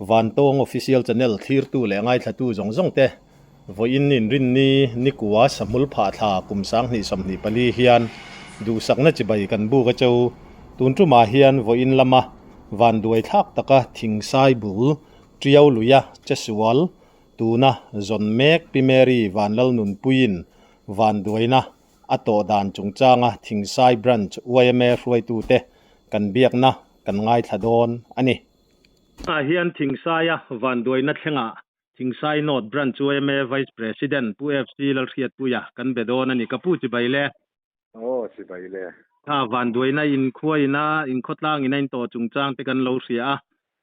van tong official channel thir tu le ngai thatu zong zong te voin in rin ni kuwa samul pha tha kumsang ni samni pali hian du sakna chi bai kan bu ka chau tun tu ma hian voin lama van duai thak taka thingsai bul triau luya chesual tuna zon mek primary van lal nun puin van duaina ato dan chungchanga thingsai branch YMA ruai tu te kan biak na kan ngai thadon ani hian thingsaya van duaina thlenga thingsai not branch YMA vice president pu FC lal riat puya kan bedon ani kapu chi baile si baile van duaina in khuaina in khotlang in to chungchang te kan lo ria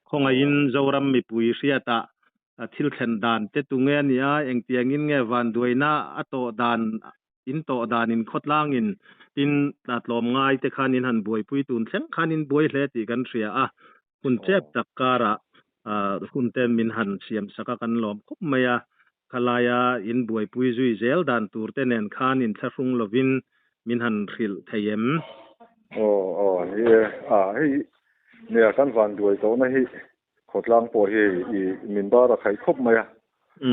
khonga in zoram mi pui riata thil thlen dan te tunge nia engtiang in nge van duaina ato dan in to dan in khotlang in tin tatlom ngai te khan in han buai pui tun thleng khan in buai hle ti kan ria hun chep takara hun te min han siam saka kan lom khop maya khalaya in buai pui zui zel dan tur te nen khan in thlafung lovin min han khil thayem hei ne kan van duai to na hi khotlang po hi I min ba ra khai khop maya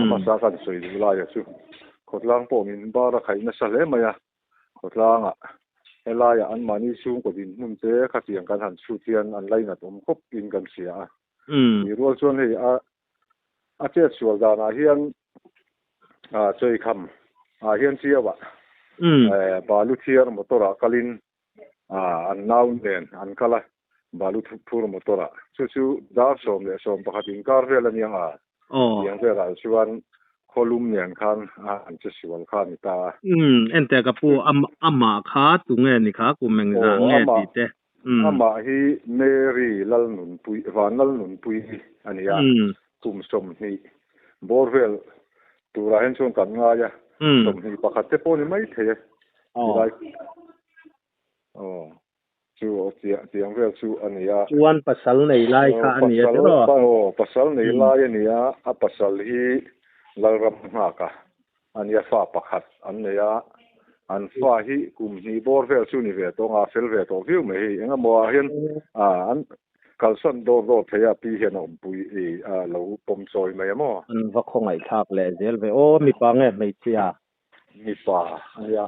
ama sa kan soi du la ya chu khotlang po min ba ra khai na sa le maya khotlang elaya an mani su ko din mun te kha tiang kan han chu tian an lai na tom khop in kan sia ni rol chon hei a che sual da na hian choi kham hian chiawa balu thiar motora kalin an naun den an kala balu thur motora chu dar som le som pakhatin kar vel aniang yang vera chuan kolum nian khan an che siwal khan ta ente ka pu amma kha tunge ni kha kumeng za nge ti te amma hi Mary lal nun pui van lal nun pui ania kum som ni borvel tura hen chon kan nga ya som ni pakhat te poni mai the chu tiang vel chu ania chuan pasal nei lai kha ania te ro pasal nei lai ania a pasal hi lalram nga ka ania fa pakhat ania an fa hi kum ni bor vel chu ni ve to nga fel ve to view me hi enga mo hian an kalson do theya pi hian om pui lo pom choi mai mo an va khongai thak le zel ve o mi pa nge mei chia mi pa ania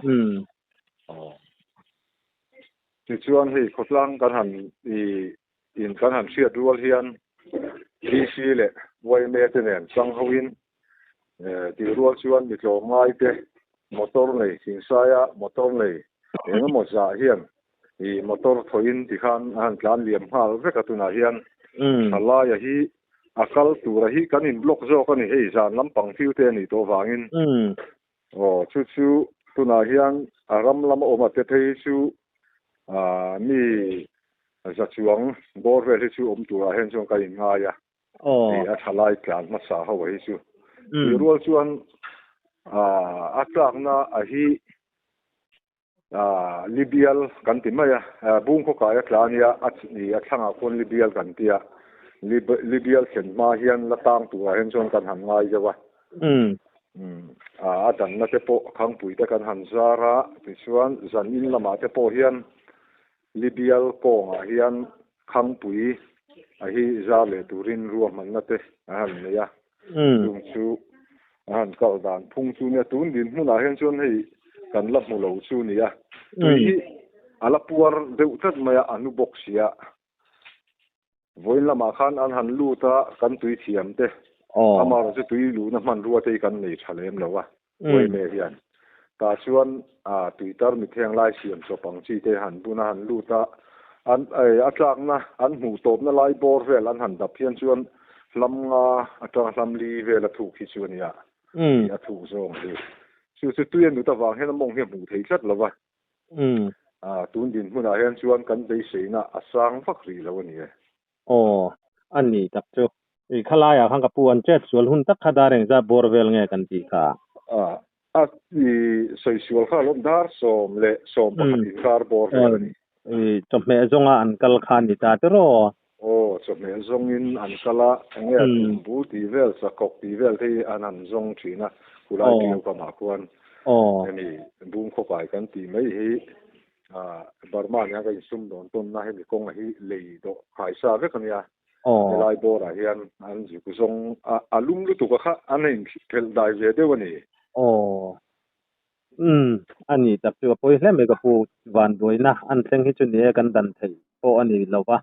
chuan hi khotlang kan han in kan han sia dual hian DC le YMA te nen sang hoin ti rual chuan mi tlo ngai te motor nei thingsaya motor nei enga mo za hian I motor thoin ti khan an tlan liam hal veka tuna hian salaya hi akal tura hi kan in block zo kan hei zan lampang fiu te ni to wangin chu tuna hian aram lam oma te thei chu mi za chuang bor ve chu tura hen chong kan in nga ya a thalai tlan ma sa ho hi chu ti rual chuan atlak na hi libial kan ti maya bung ko kaya tlania ni athanga kon libial kan tia libial chen ma hian latang tu hen chon kan han ngai jawa dan na te po khang pui te kan han zara ti chuan zan in lama te po hian libial ko nga hian khang pui hi za le turin ruam man na te han ne ya chu an kal dan phung chu ne tun din huna hen chon hei kan lap mu lo chu ni ya tui ala puar deuh tat maya anu boxia voin lama khan an han lu ta kan tui thiam te amar chu tui lu na man ruwa te kan nei thalem lawa voi me hian ta chuan Twitter mi theng lai siam so pang chi te han buna han lu ta an atlak na an mu top na lai bor vel an han dap hian chuan lam nga atang lam li vel a thu khi chuan ya a thu zong hi chu tuyen nu ta wang hen mong he mu thei chat lawa tun din huna hian chuan kan dei seina asang fakri lo ni ani tak chu I khalaya khang ka puan chet sual hun tak khadareng za borvel nge kan ti kha soi sual kha lom dar som le som pakhatin kar borvel ni chome zonga an kal khan ni ta te ro chome zong in an kala nge bu ti vel sa kok ti vel thei an zong thina kulai tiu ka ma khuan ani bung kho pai kan ti mai hi Burma nya ka sum don ton na he mi kong hi lei do khai sa ve kan ya he lai bor a hian an zu ku zong alum lu tu ka kha an in khel dai ve de wani ani tak chu poi hle me ka pu van doi na an thleng hi chu ni kan dan thei po ani lowa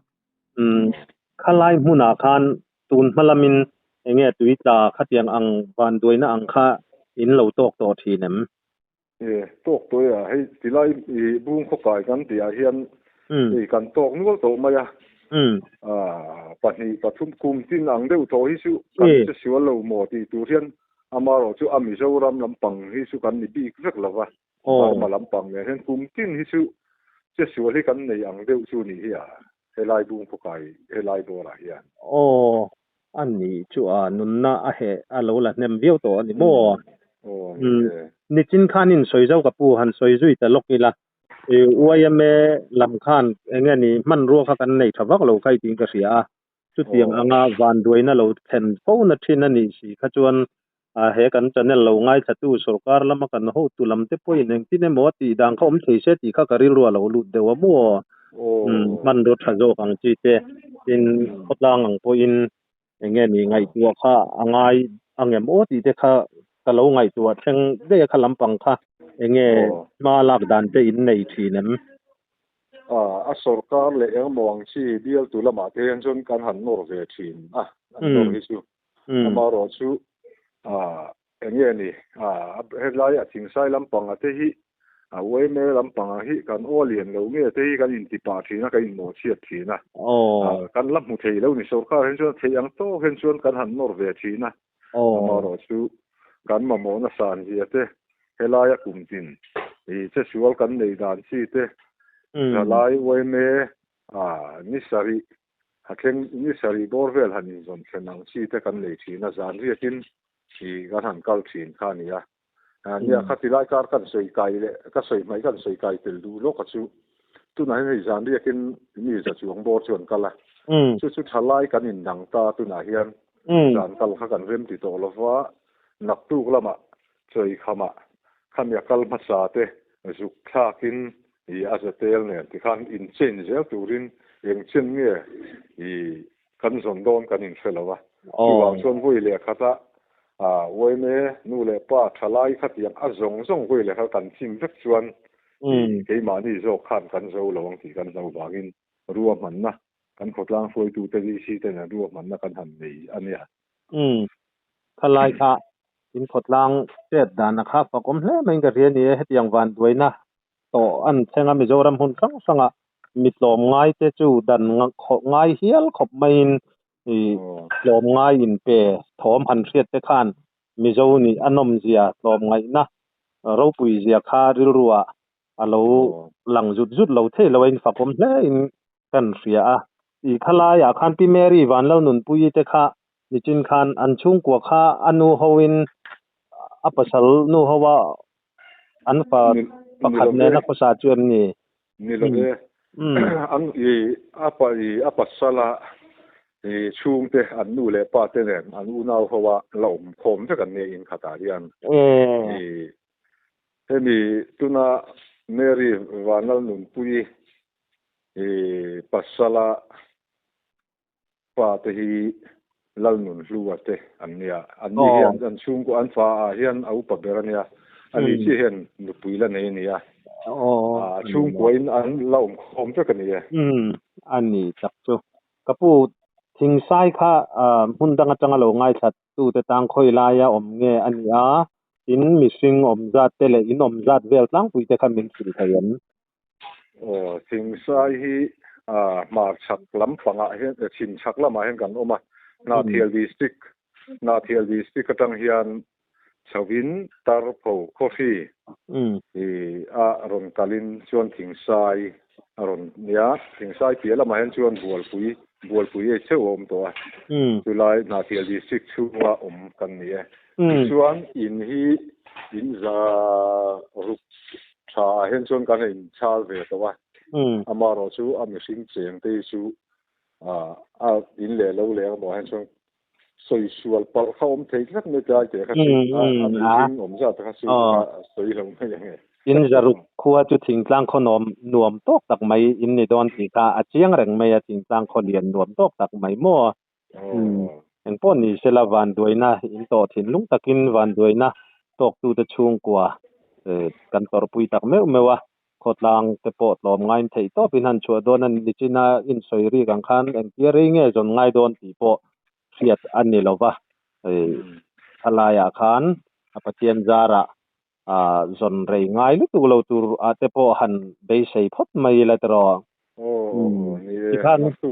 khalai hmuna khan tun hmalamin enge tuita khatiang ang van doi na ang kha in lo tok to thi nem tok to ya hei tilai bung kho kai kan ti a hian kan tok nual to ma ya pahnih pathum kum tin ang deuh thaw hi chu kan che siwal lo maw ti tur hian amaro chu a Mizoram lampang hi chu kan ni bik vek lova Burma lampang ne hian kum tin hi chu che siwal hi kan nei ang deuh chu ni hi a helai bung phu kai helai bora hian ani chu a nunna a he a lo la nem viau to ani mo ni chin khanin soizau ka pu han soizui ta lokila uayame lam khan enge ni man ro kha kan nei thawak lo kai ting ka ria chu tiang anga van duina lo then pho na thin ani si kha chuan he kan channel lo ngai thatu sarkar lama kan ho tu lam te poi neng ti ne mo ti dang khom thei se ti kha karil ro lo lu dewa mo man ro thajo kang chi te in khotlang ang po in enge ni ngai tu kha angai angem o ti te kha ka lo ngai tu theng de kha lampang kha enge ma lak dan te in nei thi nem a sarkar le eng mawang chi bial tu lama te hian chun kan han nor ve thin an nor hi chu amaro chu enge ni helai a thingsai lampang a te hi uaime lampang a hi kan olian lo nge te hi kan in ti pa thina kan in mo chiat thina kan lam mu thei lo ni sarkar hian chun thei ang to hian chun kan han nor ve thina amaro chu kan ma mo na san hi ate helai a kum tin che sual kan nei dan chi te lai uaime nisari hakleng nisari borvel hanin zon thenang chi te kan nei thina zan riakin hi kan han kal thin kha ni a nia khatilai kar kan soi kai le ka soi mai kan soi kai tel du lo ka chu tu nai nei zan riakin mi za chuang bor chuan kala chu thalai kan in dang ta tu na hian zan kal kha kan rem ti to lova nak tu lama choi khama khamya kal ma sa te zuk thakin i azatel ne ti khan in chen zel turin eng chen nge i kan zon don kan in felawa chuang chon voi le khata uaime nu le pa thalai khatiang azong zong voi le kha kan chim vek chuan keima ni zo khan kan zo lawang ti kan zo bangin ruwa man na kan khotlang foi tu te si te na ruwa man na kan han nei ania thalai kha in khotlang te dan kha pa kom hle mai ga rian ni hetiang van duina to an thenga Mizoram hun sang sanga mitlom ngai te chu dan ngai hial khop main lom ngai in pe thom han riat te khan mizo ni anom zia lom ngai na ro pui zia kha ril ruwa alo lang zut zut lo the lo in fakom hle in kan ria a i khala ya khan pi mary van lo nun pui te kha ni chin khan an chung kwa kha anu hoin apasal nu hawa an fa pakhat ne na ko sa chuan ni lo e an apa sala chung te an nu le pa te nen an u nau hawa lom khom te kan ne in khata rian hemi tuna Mary vanal nun pui pasala pa te hi lal nun luate ania ani hian an chung ko an fa hian au pa berania ani chi hian nu pui la nei nia chung ko in an lom khom te kan ni ani tak chu kapu thing sai kha mun danga changa lo ngai that tu te tang khoi la ya om nge ania in missing om zat te le in om zat vel tlang pui te kha min sil thayan thing sai hi mar chak lam panga hian chin chak lama hian kan oma na thial district atang hian chawin tar pho coffee ron kalin chuan thing sai ron nia thing sai pia lama hian chuan bual pui e cheu om to tulai na thial district chuwa om kan ni chuan in hi in za ruk tha hian chuan kan in chal ve to wa amaro chu amihring cheng te chu in le lo le mo hian chuan soi sual pal kha om thei thak me tai te kha chu amihring om za ta kha chu soi lo me yang in jaruk khuwa chu thingtlang khonom nuam tok tak mai in ni don ti ka achiang reng mai a thingtlang kholian nuam tok tak mai mo eng pon ni sela van doina in to thin lung takin van doina tok tu te chung kwa kan tor pui tak me mewa khotlang te po tlom ngain thei to pin han chua don an ni china in soiri gang khan eng tiari nge jon ngai don ti po riat an ni lova alaya khan apatian zara zon rei ngai lu tu lo tur ate po han be sei phot mai la tro ni khan tu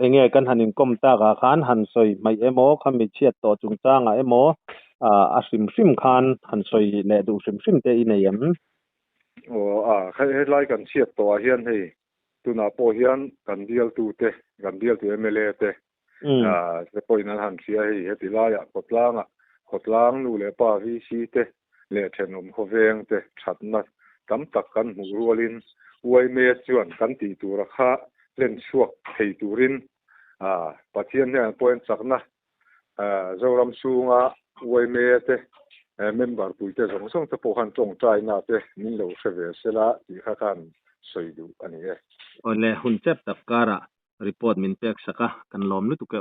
enge kan hanin kom ta ga khan han soi mai emo khami chiat to chung changa emo a sim khan han soi le du sim te inayam khai lai kan chiat to hian hei tuna po hian kan dial tu MLA te se poina han sia hei heti la ya kotlang nu le pa vi si te le thenom khoveng te thatna tam tak kan mu rualin uai me chuan kan ti tur kha len suak thei turin pathian ne point sakna zoram sunga uai me te member puite song te po han tong trai na te min lo seve sela ti kha kan soidu ani ole hun chep tak kara report min pek saka kan lom lu tu ke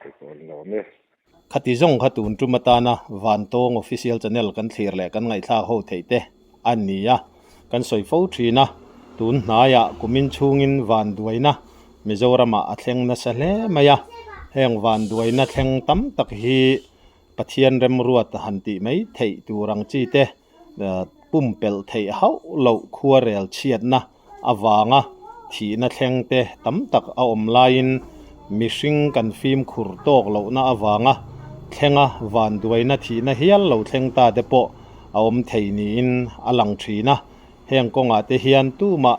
te ko no me khati zong khatun tumatana van tong official channel kan thlir le kan ngai thla ho theite ania kan soi fo thina tun hnaya kumin chungin van duaina mizorama athleng na sale maya heng van duaina thleng tam tak hi pathian rem ruat hanti mai thei turang chi te pumpel thei hau lo khuarel chiatna awanga thina thleng te tam tak a om lain mishing kan film khur tok lo na awanga thenga van duaina thina hial lo thleng ta te po a om thei ni in alang thina heng konga te hian tu ma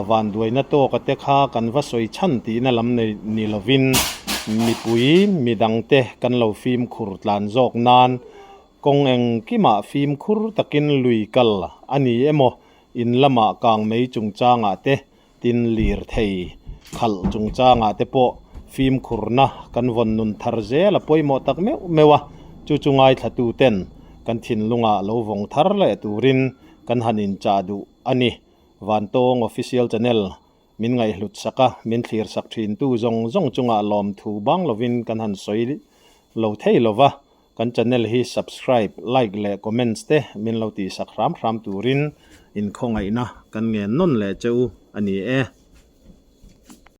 van duaina to ka te kha kan va soi chan ti na lam nei ni lovin mi pui mi dang te kan lo film khur tlan jok nan kong eng kima film khur takin lui kal ani emo in lama kang mei chung changa te tin lir thei khal chung changa te po film khurna kan von nun thar je la poimo tak mewa chu chungai thatu ten kan thin lunga lo vong thar le turin kan hanin cha du ani van tong official channel min ngai hlut saka min thlir sak thin tu zong chunga lom thu bang lovin kan han soi lo thei lova kan channel hi subscribe like le comments te min lo ti sak ram turin in khongai na kan nge non le cheu ani